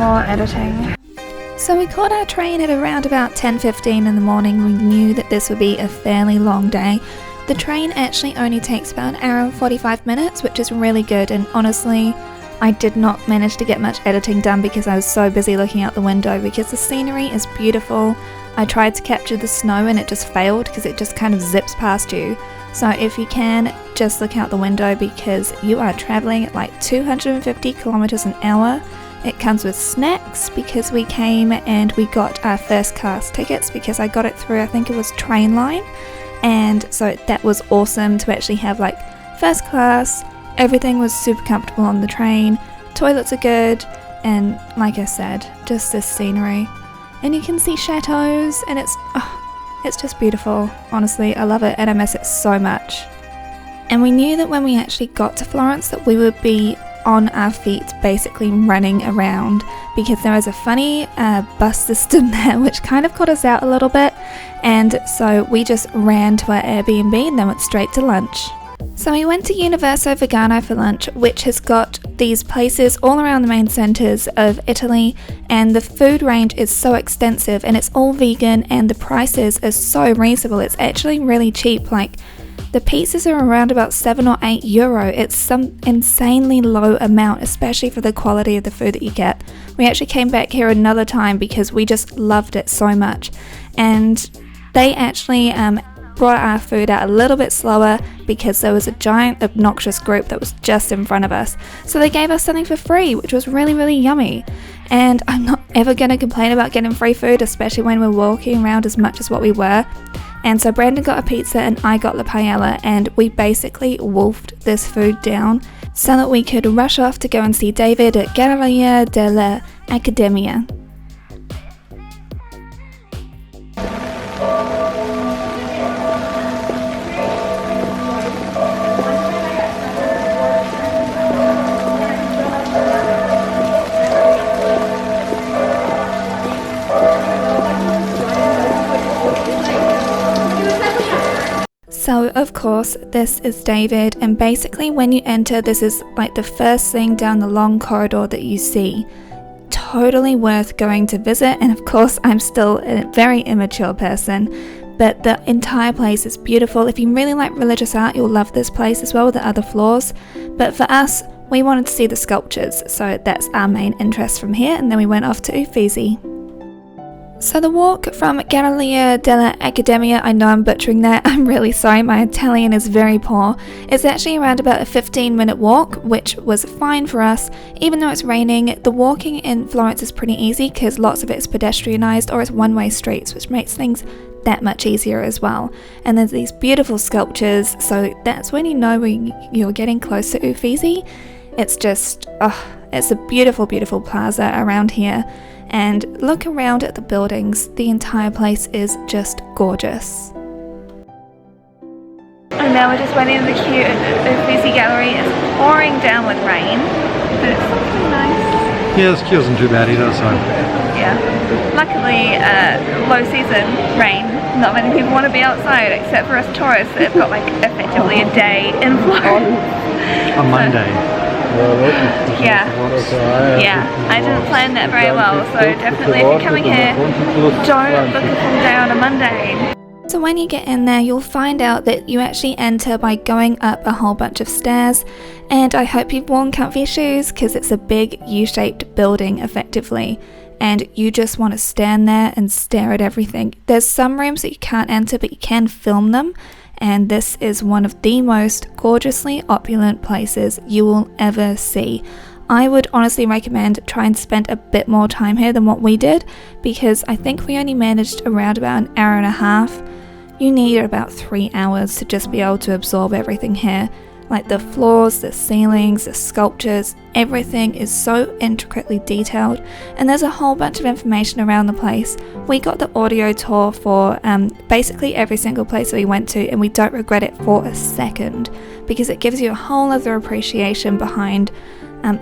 more editing. So we caught our train at around about 10:15 in the morning. We knew that this would be a fairly long day. The train actually only takes about an hour and 45 minutes, which is really good, and honestly, I did not manage to get much editing done because I was so busy looking out the window because the scenery is beautiful. I tried to capture the snow and it just failed because it just kind of zips past you. So if you can, just look out the window because you are traveling at like 250 kilometers an hour. It comes with snacks because we came and we got our first class tickets because I got it through, I think it was Trainline. And so that was awesome to actually have like first class. Everything was super comfortable on the train. Toilets are good. And like I said, just this scenery. And you can see chateaus and it's just beautiful. Honestly, I love it and I miss it so much. And we knew that when we actually got to Florence that we would be on our feet basically running around because there was a funny bus system there which kind of caught us out a little bit, and so we just ran to our Airbnb and then went straight to lunch. So we went to Universo Vegano for lunch, which has got these places all around the main centres of Italy, and the food range is so extensive and it's all vegan and the prices are so reasonable. It's actually really cheap. Like the pizzas are around about €7 or €8. It's some insanely low amount, especially for the quality of the food that you get. We actually came back here another time because we just loved it so much. And they actually brought our food out a little bit slower because there was a giant obnoxious group that was just in front of us. So they gave us something for free, which was really, really yummy. And I'm not ever going to complain about getting free food, especially when we're walking around as much as what we were. And so Brandon got a pizza and I got la paella, and we basically wolfed this food down so that we could rush off to go and see David at Galleria della Accademia. So of course this is David, and basically when you enter this is like the first thing down the long corridor that you see. Totally worth going to visit, and of course I'm still a very immature person, but the entire place is beautiful. If you really like religious art you'll love this place as well with the other floors, but for us we wanted to see the sculptures, so that's our main interest from here, and then we went off to Uffizi. So the walk from Galleria della Accademia, I know I'm butchering that, I'm really sorry, my Italian is very poor. It's actually around about a 15-minute walk, which was fine for us. Even though it's raining, the walking in Florence is pretty easy because lots of it is pedestrianised or it's one-way streets, which makes things that much easier as well. And there's these beautiful sculptures, so that's when you know when you're getting close to Uffizi. It's just, it's a beautiful, beautiful plaza around here. And look around at the buildings, the entire place is just gorgeous. And now we're just waiting in the queue at the Uffizi Gallery. It's pouring down with rain, but it's something nice. Yeah, this queue isn't too bad either, so. Yeah. Luckily, low season rain, not many people want to be outside except for us tourists that have got like effectively a day in Florence. On Monday. Yeah, I didn't plan that very well, so definitely if you're coming here, don't book a full day on a Monday. So when you get in there, you'll find out that you actually enter by going up a whole bunch of stairs, and I hope you've worn comfy shoes because it's a big U-shaped building effectively, and you just want to stand there and stare at everything. There's some rooms that you can't enter, but you can film them. And this is one of the most gorgeously opulent places you will ever see. I would honestly recommend try and spend a bit more time here than what we did, because I think we only managed around about an hour and a half. You need about 3 hours to just be able to absorb everything here. Like the floors, the ceilings, the sculptures, everything is so intricately detailed, and there's a whole bunch of information around the place. We got the audio tour for basically every single place that we went to, and we don't regret it for a second because it gives you a whole other appreciation behind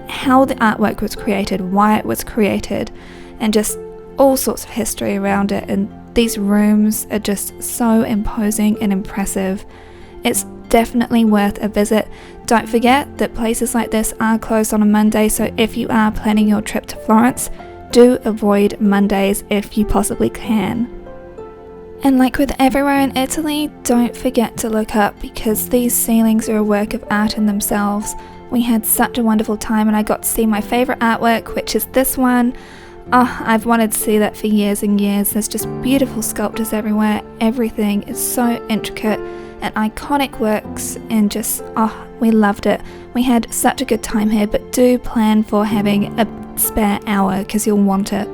how the artwork was created, why it was created, and just all sorts of history around it. And these rooms are just so imposing and impressive. It's definitely worth a visit. Don't forget that places like this are closed on a Monday, so if you are planning your trip to Florence, do avoid Mondays if you possibly can. And like with everywhere in Italy, don't forget to look up, because these ceilings are a work of art in themselves. We had such a wonderful time, and I got to see my favourite artwork, which is this one. Oh, I've wanted to see that for years and years. There's just beautiful sculptures everywhere. Everything is so intricate and iconic works, and just, oh, we loved it. We had such a good time here, but do plan for having a spare hour because you'll want it.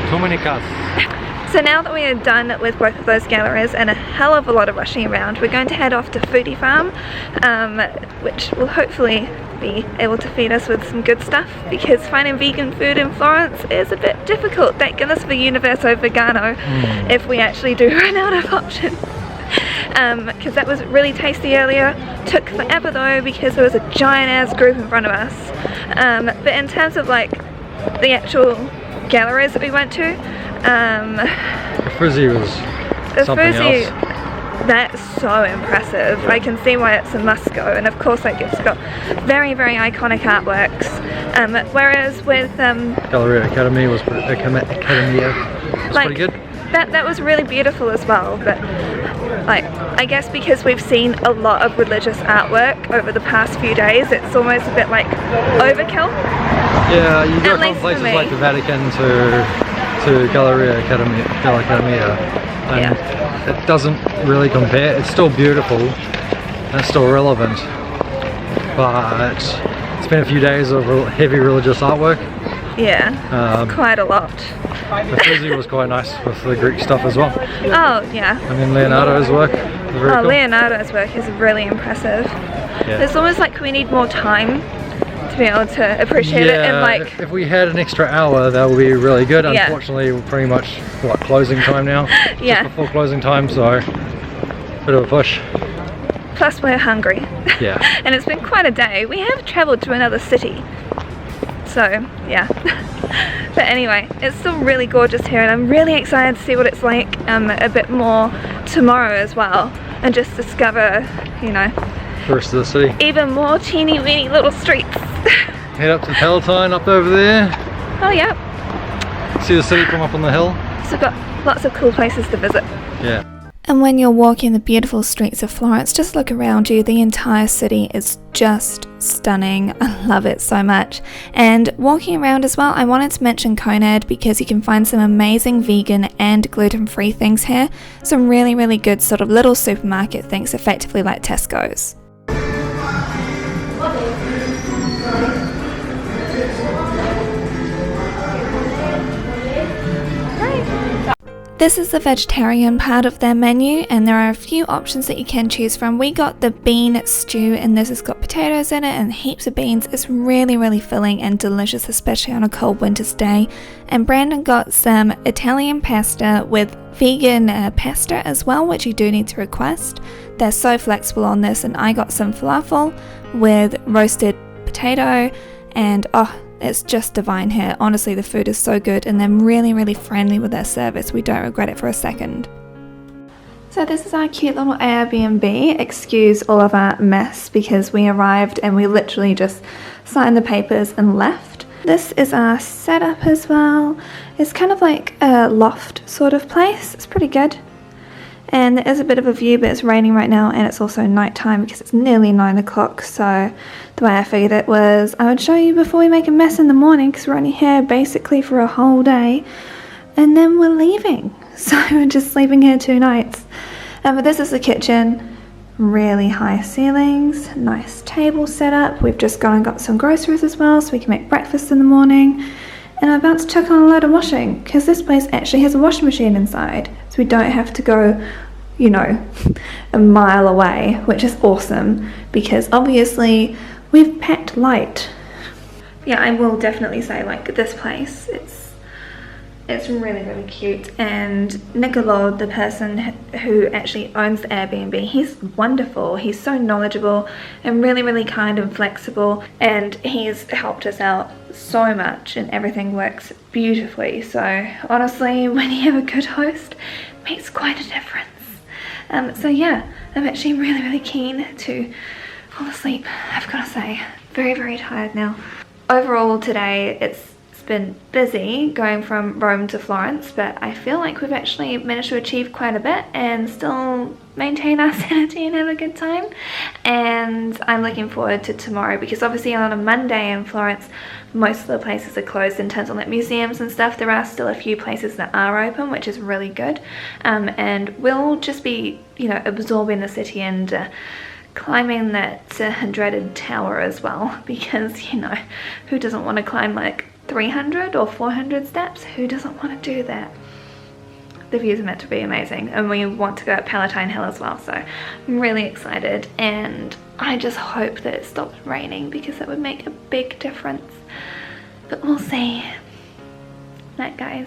Too many cars. So now that we are done with both of those galleries and a hell of a lot of rushing around, we're going to head off to Foodie Farm, which will hopefully be able to feed us with some good stuff, because finding vegan food in Florence is a bit difficult. Thank goodness for Universo Vegano if we actually do run out of options. Because that was really tasty earlier. Took forever though because there was a giant ass group in front of us. But in terms of like the actual galleries that we went to, The frizzy was something else. That's so impressive. I can see why it's a must go, and of course like it's got very iconic artworks, whereas with Accademia was like, pretty good. That was really beautiful as well, but like I guess because we've seen a lot of religious artwork over the past few days, it's almost a bit like overkill. Yeah, you go from places like the Vatican to Galleria Accademia, and it doesn't really compare. It's still beautiful and it's still relevant, but it's been a few days of heavy religious artwork. Yeah, quite a lot. The frizzy was quite nice with the Greek stuff as well. Oh yeah. And then Leonardo's work was very cool. Leonardo's work is really impressive. Yeah. It's almost like we need more time to be able to appreciate it, and like if we had an extra hour that would be really good. Yeah. Unfortunately we're pretty much closing time now. Yeah. Just before closing time, so bit of a push. Plus we're hungry. Yeah. And it's been quite a day. We have travelled to another city, so yeah. But anyway, it's still really gorgeous here, and I'm really excited to see what it's like a bit more tomorrow as well, and just discover, you know, the rest of the city. Even more teeny weeny little streets. Head up to Palatine up over there. Oh yeah. See the city come up on the hill. So we've got lots of cool places to visit. Yeah. And when you're walking the beautiful streets of Florence, just look around you. The entire city is just stunning. I love it so much. And walking around as well, I wanted to mention Conad because you can find some amazing vegan and gluten-free things here. Some really good sort of little supermarket things, effectively like Tesco's. This is the vegetarian part of their menu, and there are a few options that you can choose from. We got the bean stew, and this has got potatoes in it and heaps of beans. It's really filling and delicious, especially on a cold winter's day. And Brandon got some Italian pasta with vegan pasta as well, which you do need to request. They're so flexible on this, and I got some falafel with roasted potato, and it's just divine here. Honestly, the food is so good, and they're really friendly with their service. We don't regret it for a second. So this is our cute little Airbnb. Excuse all of our mess because we arrived and we literally just signed the papers and left. This is our setup as well. It's kind of like a loft sort of place. It's pretty good. And there is a bit of a view, but it's raining right now, and it's also nighttime because it's nearly 9 o'clock. So the way I figured it was I would show you before we make a mess in the morning, because we're only here basically for a whole day, and then we're leaving. So we're just sleeping here 2 nights. But this is the kitchen. Really high ceilings, nice table set up. We've just gone and got some groceries as well, so we can make breakfast in the morning. And I'm about to chuck on a load of washing, because this place actually has a washing machine inside, so we don't have to go, you know, a mile away, which is awesome, because obviously we've packed light. Yeah, I will definitely say, like, this place, It's really, really cute, and Nicola, the person who actually owns the Airbnb, he's wonderful. He's so knowledgeable and really, really kind and flexible, and he's helped us out so much, and everything works beautifully. So honestly, when you have a good host, it makes quite a difference. So yeah, I'm actually really, really keen to fall asleep. I've got to say, very, very tired now. Overall today, it's been busy going from Rome to Florence, but I feel like we've actually managed to achieve quite a bit and still maintain our sanity and have a good time. And I'm looking forward to tomorrow, because obviously on a Monday in Florence most of the places are closed in terms of like museums and stuff. There are still a few places that are open, which is really good, and we'll just be, you know, absorbing the city and climbing that dreaded tower as well, because, you know, who doesn't want to climb like 300 or 400 steps? Who doesn't want to do that? The views are meant to be amazing, and we want to go up Palatine Hill as well, so I'm really excited, and I just hope that it stops raining, because that would make a big difference, but we'll see. Night, guys.